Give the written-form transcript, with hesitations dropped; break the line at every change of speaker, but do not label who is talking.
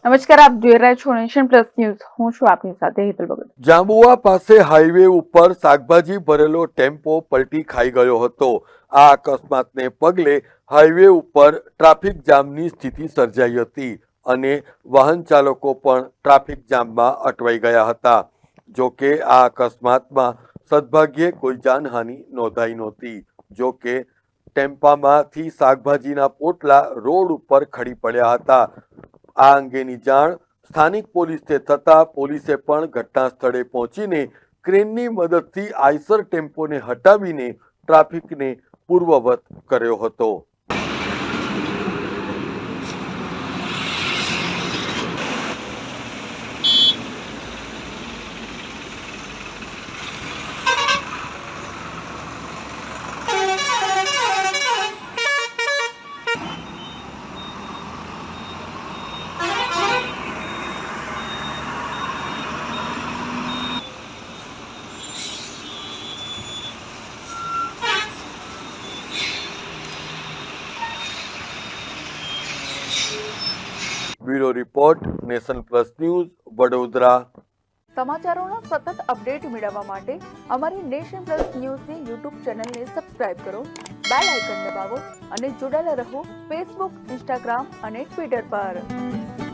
નમસ્કાર, આપ જોઈ રહ્યા છો નેશન પ્લસ ન્યૂઝ. હું છું આપની સાથે હેતલ ભગત.
જાંબુઆ પાસે હાઈવે ઉપર શાકભાજી ભરેલો ટેમ્પો પલટી ખાઈ ગયો હતો. આ અકસ્માતને પગલે હાઈવે ઉપર ટ્રાફિક જામની સ્થિતિ સર્જાઈ હતી અને વાહન ચાલકો પણ ટ્રાફિક જામમાં અટવાઈ ગયા હતા. જો કે આ અકસ્માતમાં સદભાગ્યે કોઈ જાનહાનિ નોંધાઈ નહોતી. જો કે ટેમ્પામાંથી શાકભાજીના પોટલા રોડ ઉપર ખડી પડ્યા હતા. આ અંગેની જાણ સ્થાનિક પોલીસને થતાં પોલીસે પણ ઘટના સ્થળે પહોંચીને ક્રેનની મદદથી આઈસર ટેમ્પોને હટાવીને ટ્રાફિકને પૂર્વવત કર્યો હતો. Bureau report, nation plus news, Vadodara.
સમાચારોના સતત અપડેટ મેળવવા માટે અમારી નેશન પ્લસ ન્યૂઝની યુટ્યુબ ચેનલને સબસ્ક્રાઇબ કરો, બેલ આઇકન દબાવો અને જોડાયેલા રહો ફેસબુક, ઇન્સ્ટાગ્રામ અને ટ્વિટર પર.